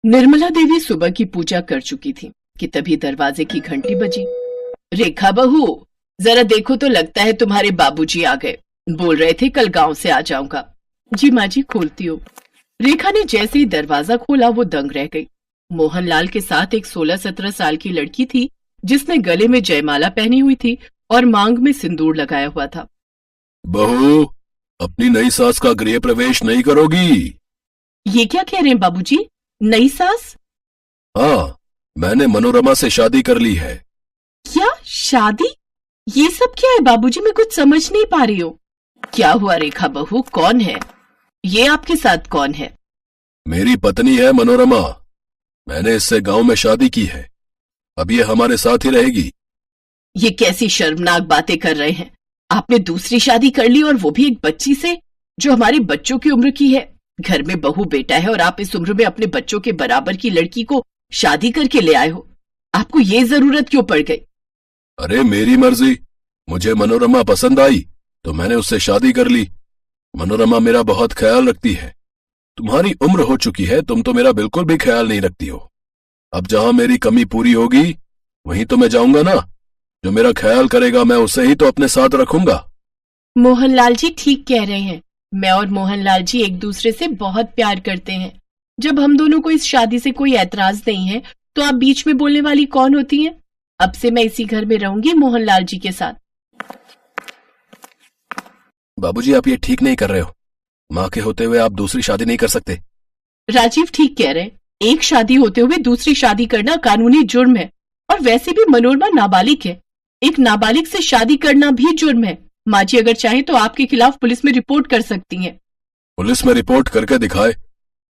निर्मला देवी सुबह की पूजा कर चुकी थी कि तभी दरवाजे की घंटी बजी। रेखा बहू, जरा देखो तो लगता है तुम्हारे बाबूजी आ गए। बोल रहे थे कल गांव से आ जाऊंगा। जी माँ जी, खोलती हूँ। रेखा ने जैसे ही दरवाजा खोला वो दंग रह गई। मोहनलाल के साथ एक 16-17 साल की लड़की थी जिसने गले में जयमाला पहनी हुई थी और मांग में सिंदूर लगाया हुआ था। बहू, अपनी नई सास का गृह प्रवेश नहीं करोगी? ये क्या कह रहे हैं बाबूजी? नई सास? हाँ, मैंने मनोरमा से शादी कर ली है। क्या शादी? ये सब क्या है बाबूजी? मैं कुछ समझ नहीं पा रही हूँ। क्या हुआ रेखा बहू, कौन है ये? आपके साथ कौन है? मेरी पत्नी है मनोरमा। मैंने इससे गांव में शादी की है। अब ये हमारे साथ ही रहेगी। ये कैसी शर्मनाक बातें कर रहे हैं? आपने दूसरी शादी कर ली और वो भी एक बच्ची से जो हमारे बच्चों की उम्र की है। घर में बहू बेटा है और आप इस उम्र में अपने बच्चों के बराबर की लड़की को शादी करके ले आए हो। आपको ये जरूरत क्यों पड़ गई? अरे मेरी मर्जी। मुझे मनोरमा पसंद आई तो मैंने उससे शादी कर ली। मनोरमा मेरा बहुत ख्याल रखती है। तुम्हारी उम्र हो चुकी है, तुम तो मेरा बिल्कुल भी ख्याल नहीं रखती हो। अब जहां मेरी कमी पूरी होगी वहीं तो मैं जाऊंगा ना। जो मेरा ख्याल करेगा मैं उसे ही तो अपने साथ रखूंगा। मोहनलाल जी ठीक कह रहे हैं। मैं और मोहनलाल जी एक दूसरे से बहुत प्यार करते हैं। जब हम दोनों को इस शादी से कोई ऐतराज नहीं है तो आप बीच में बोलने वाली कौन होती हैं? अब से मैं इसी घर में रहूंगी मोहनलाल जी के साथ। बाबूजी, आप ये ठीक नहीं कर रहे हो। माँ के होते हुए आप दूसरी शादी नहीं कर सकते। राजीव ठीक कह रहे हैं। एक शादी होते हुए दूसरी शादी करना कानूनी जुर्म है। और वैसे भी मनोरमा नाबालिग है। एक नाबालिग से शादी करना भी जुर्म है। माँ जी अगर चाहे तो आपके खिलाफ पुलिस में रिपोर्ट कर सकती हैं। पुलिस में रिपोर्ट करके दिखाए।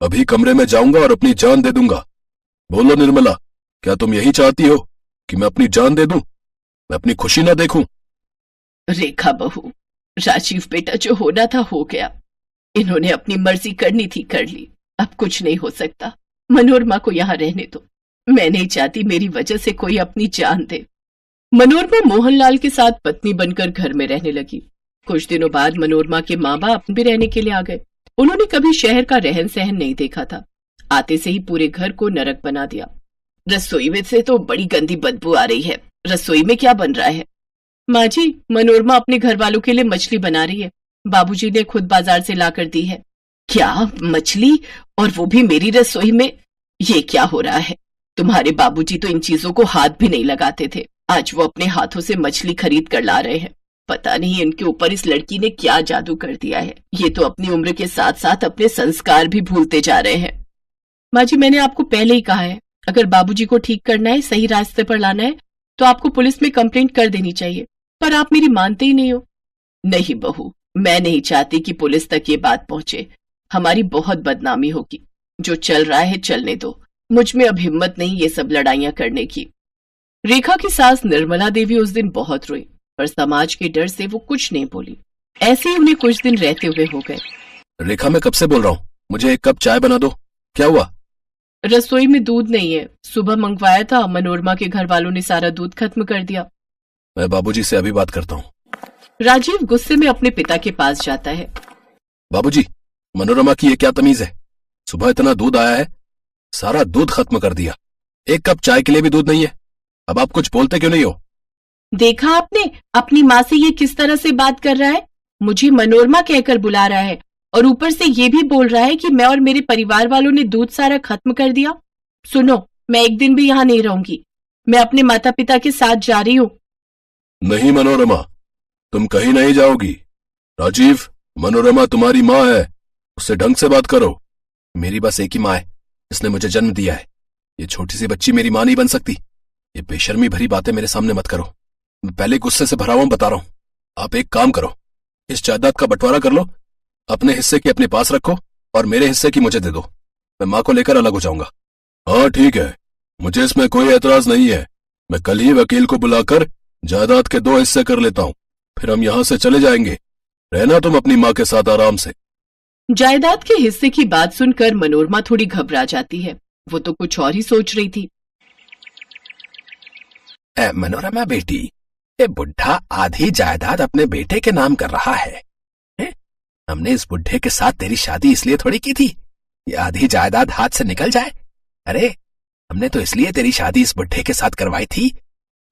अभी कमरे में जाऊंगा और अपनी जान दे दूंगा। बोलो निर्मला, क्या तुम यही चाहती हो कि मैं अपनी जान दे दूं? मैं अपनी खुशी ना देखूं? रेखा बहू, राजीव बेटा जो होना था हो गया। इन्होंने अपनी मर्जी करनी थी कर ली। अब कुछ नहीं हो सकता। मनोरमा को यहाँ रहने दो। मैं नहीं चाहती मेरी वजह से कोई अपनी जान दे। मनोरमा मोहनलाल के साथ पत्नी बनकर घर में रहने लगी। कुछ दिनों बाद मनोरमा के माँ बाप भी रहने के लिए आ गए। उन्होंने कभी शहर का रहन सहन नहीं देखा था। आते से ही पूरे घर को नरक बना दिया। रसोई में से तो बड़ी गंदी बदबू आ रही है। रसोई में क्या बन रहा है? माँ जी, मनोरमा अपने घर वालों के लिए मछली बना रही है। बाबूजी ने खुद बाजार से ला कर दी है। क्या मछली? और वो भी मेरी रसोई में? ये क्या हो रहा है? तुम्हारे बाबूजी तो इन चीजों को हाथ भी नहीं लगाते थे। आज वो अपने हाथों से मछली खरीद कर ला रहे हैं। पता नहीं इनके ऊपर इस लड़की ने क्या जादू कर दिया है। ये तो अपनी उम्र के साथ साथ अपने संस्कार भी भूलते जा रहे हैं। माँ जी, मैंने आपको पहले ही कहा है, अगर बाबूजी को ठीक करना है, सही रास्ते पर लाना है तो आपको पुलिस में कंप्लेंट कर देनी चाहिए। पर आप मेरी मानते ही नहीं हो। नहीं बहू, मैं नहीं चाहती कि पुलिस तक ये बात पहुंचे। हमारी बहुत बदनामी होगी। जो चल रहा है चलने दो। मुझ में अब हिम्मत नहीं ये सब लड़ाइयां करने की। रेखा की सास निर्मला देवी उस दिन बहुत रोई, पर समाज के डर से वो कुछ नहीं बोली। ऐसे ही उन्हें कुछ दिन रहते हुए हो गए। रेखा, मैं कब से बोल रहा हूँ, मुझे एक कप चाय बना दो। क्या हुआ? रसोई में दूध नहीं है। सुबह मंगवाया था, मनोरमा के घर वालों ने सारा दूध खत्म कर दिया। मैं बाबूजी से अभी बात करता हूँ। राजीव गुस्से में अपने पिता के पास जाता है। बाबूजी, मनोरमा की ये क्या तमीज है? सुबह इतना दूध आया है, सारा दूध खत्म कर दिया। एक कप चाय के लिए भी दूध नहीं है। अब आप कुछ बोलते क्यों नहीं हो? देखा आपने, अपनी माँ से ये किस तरह से बात कर रहा है। मुझे मनोरमा कहकर बुला रहा है और ऊपर से ये भी बोल रहा है कि मैं और मेरे परिवार वालों ने दूध सारा खत्म कर दिया। सुनो, मैं एक दिन भी यहाँ नहीं रहूंगी। मैं अपने माता पिता के साथ जा रही हूँ। नहीं मनोरमा, तुम कहीं नहीं जाओगी। राजीव, मनोरमा तुम्हारी माँ है, उससे ढंग से बात करो। मेरी बस एक ही माँ है जिसने मुझे जन्म दिया है। ये छोटी सी बच्ची मेरी माँ नहीं बन सकती। ये बेशर्मी भरी बातें मेरे सामने मत करो। मैं पहले गुस्से से भरा हुआ बता रहा हूँ। आप एक काम करो, इस जायदाद का बंटवारा कर लो। अपने हिस्से की अपने पास रखो और मेरे हिस्से की मुझे दे दो। मैं माँ को लेकर अलग हो जाऊंगा। हाँ ठीक है, मुझे इसमें कोई ऐतराज नहीं है। मैं कल ही वकील को बुलाकर जायदाद के 2 हिस्से कर लेता हूँ। फिर हम यहाँ से चले जाएंगे। रहना तुम अपनी माँ के साथ आराम से। जायदाद के हिस्से की बात सुनकर मनोरमा थोड़ी घबरा जाती है। वो तो कुछ और ही सोच रही थी। मनोरमा बेटी, ये बुढ़ा आधी जायदाद अपने बेटे के नाम कर रहा है। हमने इस बुढ़े के साथ तेरी शादी इसलिए थोड़ी की थी ये आधी जायदाद हाथ से निकल जाए। अरे हमने तो इसलिए तेरी शादी इस बुढ़े के साथ करवाई थी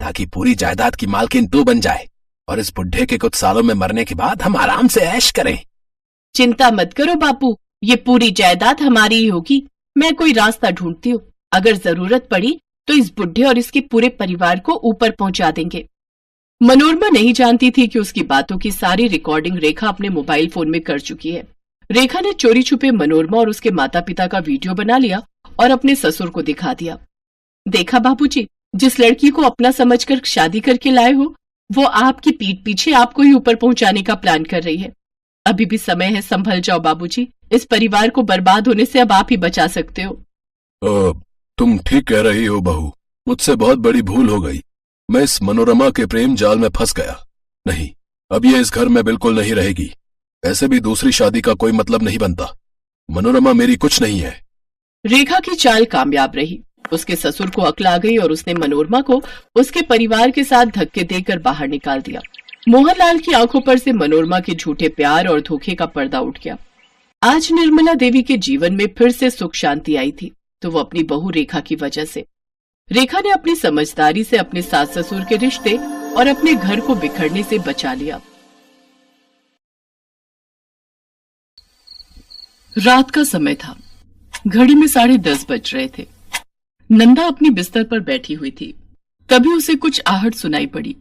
ताकि पूरी जायदाद की मालकिन तू बन जाए और इस बुढ़े के कुछ सालों में मरने के बाद हम आराम से ऐश करें। चिंता मत करो बापू, ये पूरी जायदाद हमारी ही होगी। मैं कोई रास्ता ढूंढती हूँ, अगर जरूरत पड़ी तो इस बुढ़े और इसके पूरे परिवार को ऊपर पहुंचा देंगे। मनोरमा नहीं जानती थी कि उसकी बातों की सारी रिकॉर्डिंग रेखा अपने मोबाइल फोन में कर चुकी है। रेखा ने चोरी छुपे मनोरमा और उसके माता पिता का वीडियो बना लिया और अपने ससुर को दिखा दिया। देखा बाबूजी, जिस लड़की को अपना समझकर शादी करके लाए हो, वो आपकी पीठ पीछे आपको ही ऊपर पहुंचाने का प्लान कर रही है। अभी भी समय है, संभल जाओ बाबूजी। इस परिवार को बर्बाद होने से अब आप ही बचा सकते हो। तुम ठीक कह रही हो बहू, मुझसे बहुत बड़ी भूल हो गई। मैं इस मनोरमा के प्रेम जाल में फंस गया। नहीं, अब ये इस घर में बिल्कुल नहीं रहेगी। ऐसे भी दूसरी शादी का कोई मतलब नहीं बनता। मनोरमा मेरी कुछ नहीं है। रेखा की चाल कामयाब रही। उसके ससुर को अक्ल आ गई और उसने मनोरमा को उसके परिवार के साथ धक्के देकर बाहर निकाल दिया। मोहनलाल की आंखों पर से मनोरमा के झूठे प्यार और धोखे का पर्दा उठ गया। आज निर्मला देवी के जीवन में फिर से सुख शांति आई थी, तो वो अपनी बहू रेखा की वजह से। रेखा ने अपनी समझदारी से अपने सास ससुर के रिश्ते और अपने घर को बिखरने से बचा लिया। रात का समय था। घड़ी में 10:30 बज रहे थे। नंदा अपनी बिस्तर पर बैठी हुई थी। तभी उसे कुछ आहट सुनाई पड़ी।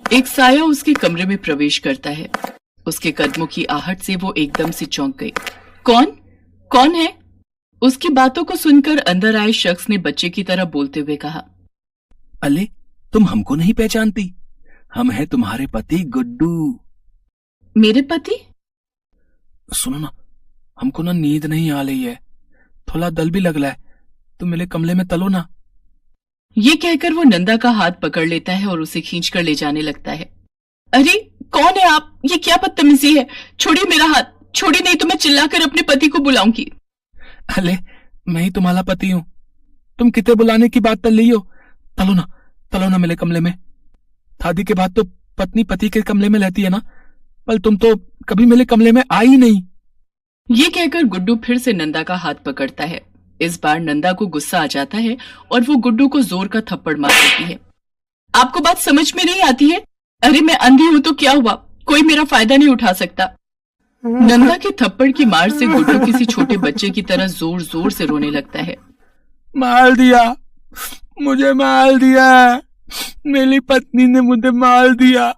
एक साया उसके कमरे में प्रवेश करता है। उसके कदमों की आहट से वो एकदम से चौंक गई। कौन है? उसकी बातों को सुनकर अंदर आए शख्स ने बच्चे की तरह बोलते हुए कहा, अले, तुम हमको नहीं पहचानती? हम हैं तुम्हारे पति गुड्डू। मेरे पति? सुनो ना, हमको ना नींद नहीं आ रही है, थोड़ा दल भी लग रहा है, तुम मेरे कमरे में तलो ना। ये कहकर वो नंदा का हाथ पकड़ लेता है और उसे खींचकर ले जाने लगता है। अरे कौन है आप? ये क्या बदतमीजी है? छोड़िए मेरा हाथ, छोड़िए, नहीं तो मैं चिल्लाकर अपने पति को बुलाऊंगी। अले, मैं ही तुम्हारा पति हूँ। तुम कितने बुलाने की बात कर रही हो? तलो ना मेरे कमरे में। शादी के बाद तो पत्नी पति के कमरे में रहती है ना, पर तुम तो कभी मेरे कमरे में आई नहीं। ये कहकर गुड्डू फिर से नंदा का हाथ पकड़ता है। इस बार नंदा को गुस्सा आ जाता है और वो गुड्डू को जोर का थप्पड़ मार देती है। आपको बात समझ में नहीं आती है? अरे मैं अंधी हूं तो क्या हुआ, कोई मेरा फायदा नहीं उठा सकता। नंदा के थप्पड़ की मार से गुड्डू किसी छोटे बच्चे की तरह जोर जोर से रोने लगता है। मार दिया, मुझे मार दिया, मेरी पत्नी ने मुझे मार दिया।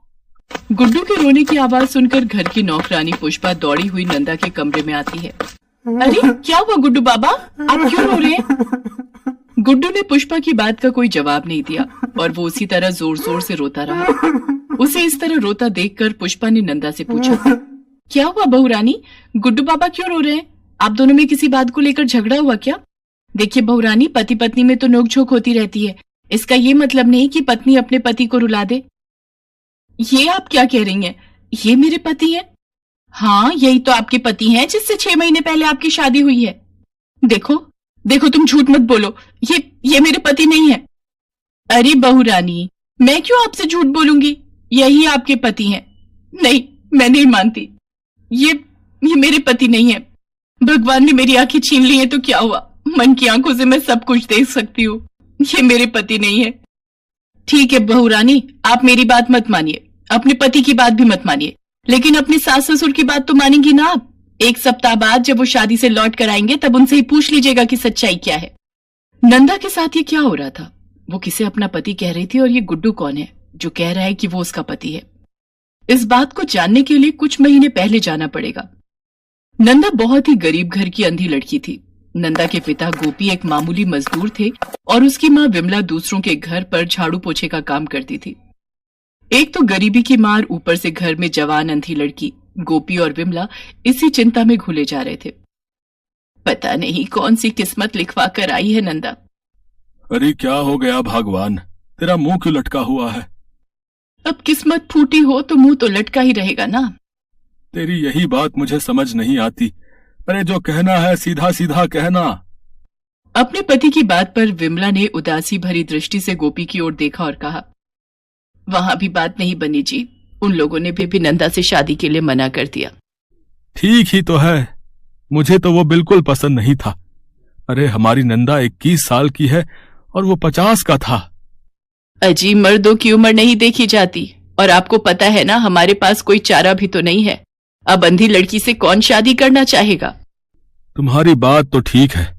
गुड्डू के रोने की आवाज सुनकर घर की नौकरानी पुष्पा दौड़ी हुई नंदा के कमरे में आती है। अरे क्या हुआ गुड्डू बाबा, आप क्यों रो रहे हैं? गुड्डू ने पुष्पा की बात का कोई जवाब नहीं दिया और वो उसी तरह जोर जोर से रोता रहा। उसे इस तरह रोता देखकर पुष्पा ने नंदा से पूछा, क्या हुआ बहू रानी, गुड्डू बाबा क्यों रो रहे हैं? आप दोनों में किसी बात को लेकर झगड़ा हुआ क्या? देखिए बहू रानी, पति पत्नी में तो नोकझोंक होती रहती है, इसका ये मतलब नहीं कि पत्नी अपने पति को रुला दे। ये आप क्या कह रही हैं? ये मेरे पति हैं? हाँ, यही तो आपके पति हैं जिससे 6 महीने पहले आपकी शादी हुई है। देखो तुम झूठ मत बोलो, ये मेरे पति नहीं है। अरे बहू रानी, मैं क्यों आपसे झूठ बोलूंगी? यही आपके पति हैं। नहीं, मैं नहीं मानती, ये मेरे पति नहीं है। भगवान ने मेरी आंखें छीन ली है तो क्या हुआ, मन की आंखों से मैं सब कुछ देख सकती हूँ। ये मेरे पति नहीं है। ठीक है बहू रानी, आप मेरी बात मत मानिए, अपने पति की बात भी मत मानिए, लेकिन अपने सास ससुर की बात तो मानेंगी ना आप। 1 सप्ताह बाद जब वो शादी से लौट कर आएंगे तब उनसे ही पूछ लीजिएगा कि सच्चाई क्या है। नंदा के साथ ये क्या हो रहा था? वो किसे अपना पति कह रही थी और ये गुड्डू कौन है जो कह रहा है कि वो उसका पति है? इस बात को जानने के लिए कुछ महीने पहले जाना पड़ेगा। नंदा बहुत ही गरीब घर की अंधी लड़की थी। नंदा के पिता गोपी एक मामूली मजदूर थे और उसकी माँ विमला दूसरों के घर पर झाड़ू पोछे का काम करती थी। एक तो गरीबी की मार, ऊपर से घर में जवान अंधी लड़की। गोपी और विमला इसी चिंता में घुले जा रहे थे। पता नहीं कौन सी किस्मत लिखवा कर आई है नंदा। अरे क्या हो गया भगवान, तेरा मुंह क्यों लटका हुआ है? अब किस्मत फूटी हो तो मुंह तो लटका ही रहेगा ना। तेरी यही बात मुझे समझ नहीं आती। अरे जो कहना है सीधा सीधा कहना। अपने पति की बात पर विमला ने उदासी भरी दृष्टि से गोपी की ओर देखा और कहा, वहां भी बात नहीं बनी जी, उन लोगों ने भी नंदा से शादी के लिए मना कर दिया। ठीक ही तो है, मुझे तो वो बिल्कुल पसंद नहीं था, अरे हमारी नंदा 21 साल की है और वो 50 का था। अजी, मर्दों की उम्र नहीं देखी जाती, और आपको पता है ना हमारे पास कोई चारा भी तो नहीं है। अब अंधी लड़की से कौन शादी करना चाहेगा? तुम्हारी बात तो ठीक है,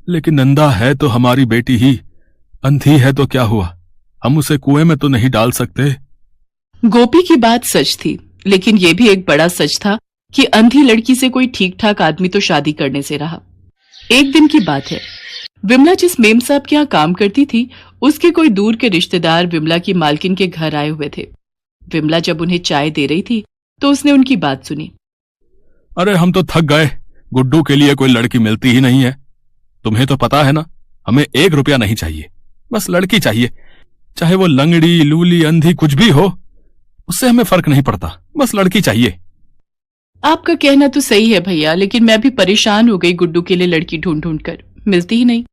लेकिन नंदा है तो हमारी बेटी ही, अंधी है तो क्या हुआ, हम उसे कुएं में तो नहीं डाल सकते। गोपी की बात सच थी, लेकिन यह भी एक बड़ा सच था कि अंधी लड़की से कोई ठीक ठाक आदमी तो शादी करने से रहा। एक दिन की बात है, विमला जिस मेम साहब के यहाँ काम करती थी, उसके कोई दूर के रिश्तेदार विमला की मालकिन के घर आए हुए थे। विमला जब उन्हें चाय दे रही थी तो उसने उनकी बात सुनी। अरे हम तो थक गए, गुड्डू के लिए कोई लड़की मिलती ही नहीं है। तुम्हें तो पता है ना, हमें 1 रुपया नहीं चाहिए, बस लड़की चाहिए, चाहे वो लंगड़ी लूली अंधी कुछ भी हो, उससे हमें फर्क नहीं पड़ता, बस लड़की चाहिए। आपका कहना तो सही है भैया, लेकिन मैं भी परेशान हो गई गुड्डू के लिए लड़की ढूंढ ढूंढ कर, मिलती ही नहीं।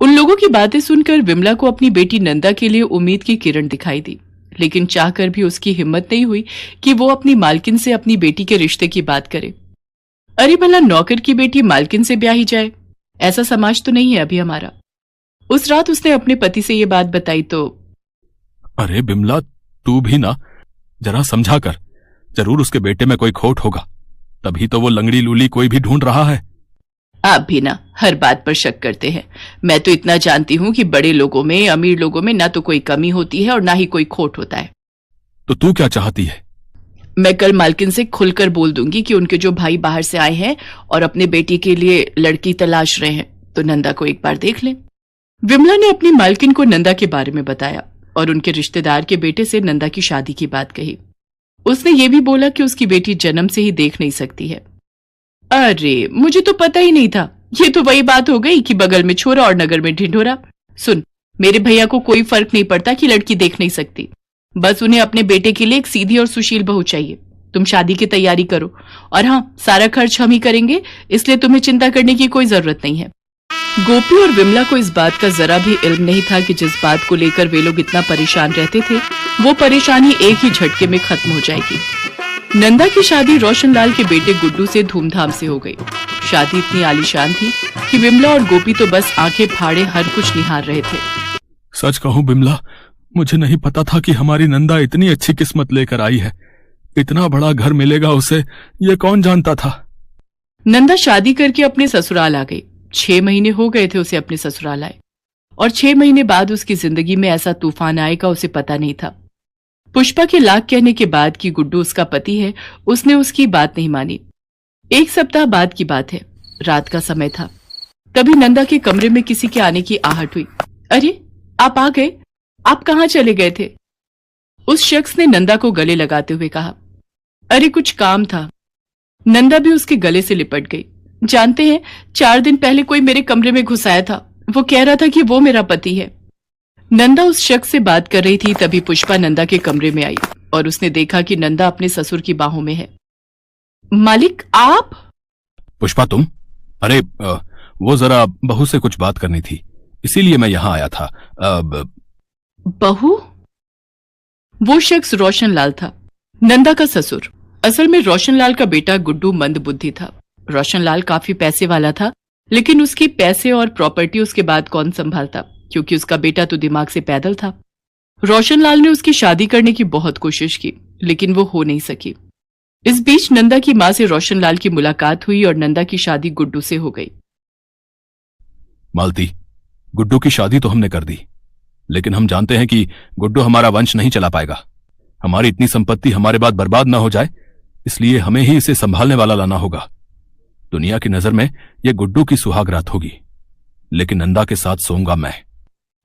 उन लोगों की बातें सुनकर विमला को अपनी बेटी नंदा के लिए उम्मीद की किरण दिखाई दी, लेकिन चाहकर भी उसकी हिम्मत नहीं हुई कि वो अपनी मालकिन से अपनी बेटी के रिश्ते की बात करे। अरे भला नौकर की बेटी मालकिन से ब्याही जाए, ऐसा समाज तो नहीं है अभी हमारा। उस रात उसने अपने पति से ये बात बताई तो। अरे बिमला, तू भी ना जरा समझा कर, जरूर उसके बेटे में कोई खोट होगा, तभी तो वो लंगड़ी लूली कोई भी ढूंढ रहा है। आप भी ना हर बात पर शक करते हैं। मैं तो इतना जानती हूं कि बड़े लोगों में, अमीर लोगों में ना तो कोई कमी होती है और ना ही कोई खोट होता है। तो तू क्या चाहती है? मैं कल मालकिन से खुलकर बोल दूंगी कि उनके जो भाई बाहर से आए हैं और अपने बेटी के लिए लड़की तलाश रहे हैं, तो नंदा को एक बार देख लें। विमला ने अपनी मालकिन को नंदा के बारे में बताया और उनके रिश्तेदार के बेटे से नंदा की शादी की बात कही। उसने ये भी बोला कि उसकी बेटी जन्म से ही देख नहीं सकती है। अरे मुझे तो पता ही नहीं था, ये तो वही बात हो गई कि बगल में छोरा और नगर में ढिंढोरा। सुन, मेरे भैया को कोई फर्क नहीं पड़ता कि लड़की देख नहीं सकती, बस उन्हें अपने बेटे के लिए एक सीधी और सुशील बहू चाहिए। तुम शादी की तैयारी करो, और हाँ, सारा खर्च हम ही करेंगे, इसलिए तुम्हें चिंता करने की कोई जरूरत नहीं है। गोपी और विमला को इस बात का जरा भी इल्म नहीं था कि जिस बात को लेकर वे लोग इतना परेशान रहते थे, वो परेशानी एक ही झटके में खत्म हो जाएगी। नंदा की शादी रोशनलाल के बेटे गुड्डू से धूमधाम से हो गई। शादी इतनी आलीशान थी कि विमला और गोपी तो बस आंखें फाड़े हर कुछ निहार रहे थे। सच कहूं बिमला, मुझे नहीं पता था कि हमारी नंदा इतनी अच्छी किस्मत लेकर आई है। इतना बड़ा घर मिलेगा उसे, ये कौन जानता था। नंदा शादी करके अपने ससुराल आ गई। 6 महीने हो गए थे उसे अपने ससुराल आए, और 6 महीने बाद उसकी जिंदगी में ऐसा तूफान आएगा उसे पता नहीं था। पुष्पा के लाख कहने के बाद कि गुड्डू उसका पति है, उसने उसकी बात नहीं मानी। 1 सप्ताह बाद की बात है, रात का समय था, तभी नंदा के कमरे में किसी के आने की आहट हुई। अरे आप आ गए, आप कहां चले गए थे? उस शख्स ने नंदा को गले लगाते हुए कहा। अरे कुछ काम था। नंदा भी उसके गले से लिपट गई। जानते हैं, 4 दिन पहले कोई मेरे कमरे में घुस आया था, वो कह रहा था कि वो मेरा पति है। नंदा उस शख्स से बात कर रही थी, तभी पुष्पा नंदा के कमरे में आई और उसने देखा कि नंदा अपने ससुर की बाहों में है। मालिक आप? पुष्पा तुम? अरे वो जरा बहू से कुछ बात करनी थी, इसीलिए मैं यहां आया था। बहू? वो शख्स रोशनलाल था, नंदा का ससुर। असल में रोशनलाल का बेटा गुड्डू मंद बुद्धि था। रोशनलाल काफी पैसे वाला था, लेकिन उसकी पैसे और प्रॉपर्टी उसके बाद कौन संभालता, क्योंकि उसका बेटा तो दिमाग से पैदल था। रोशनलाल ने उसकी शादी करने की बहुत कोशिश की, लेकिन वो हो नहीं सकी। इस बीच नंदा की मां से रोशनलाल की मुलाकात हुई और नंदा की शादी गुड्डू से हो गई। मालती, गुड्डू की शादी तो हमने कर दी, लेकिन हम जानते हैं कि गुड्डू हमारा वंश नहीं चला पाएगा। हमारी इतनी संपत्ति हमारे बाद बर्बाद ना हो जाए, इसलिए हमें ही इसे संभालने वाला लाना होगा। दुनिया की नजर में यह गुड्डू की सुहागरात होगी, लेकिन नंदा के साथ सोऊंगा मैं।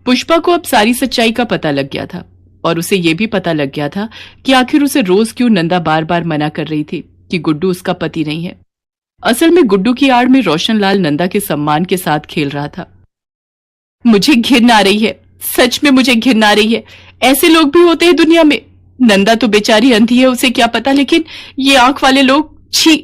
पुष्पा को अब सारी सच्चाई का पता लग गया था, और उसे यह भी पता लग गया था कि आखिर उसे रोज क्यों नंदा बार बार मना कर रही थी कि गुड्डू उसका पति नहीं है। असल में गुड्डू की आड़ में रोशनलाल नंदा के सम्मान के साथ खेल रहा था। मुझे घिन आ रही है, सच में मुझे घिन आ रही है। ऐसे लोग भी होते हैं दुनिया में। नंदा तो बेचारी अंधी है, उसे क्या पता, लेकिन ये आंख वाले लोग, छी।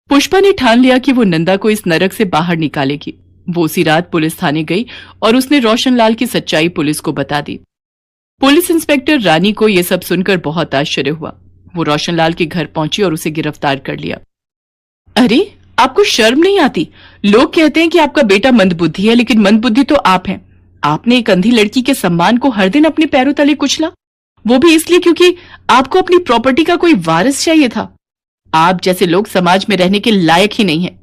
पुष्पा ने ठान लिया कि वो नंदा को इस नरक से बाहर निकालेगी। वो उसी रात पुलिस थाने गई और उसने रोशनलाल की सच्चाई पुलिस को बता दी। पुलिस इंस्पेक्टर रानी को यह सब सुनकर बहुत आश्चर्य हुआ। वो रोशनलाल के घर पहुंची और उसे गिरफ्तार कर लिया। अरे आपको शर्म नहीं आती? लोग कहते हैं कि आपका बेटा मंदबुद्धि है, लेकिन मंदबुद्धि तो आप हैं। आपने एक अंधी लड़की के सम्मान को हर दिन अपने पैरों तले कुचला, वो भी इसलिए क्योंकि आपको अपनी प्रॉपर्टी का कोई वारिस चाहिए था। आप जैसे लोग समाज में रहने के लायक ही नहीं है।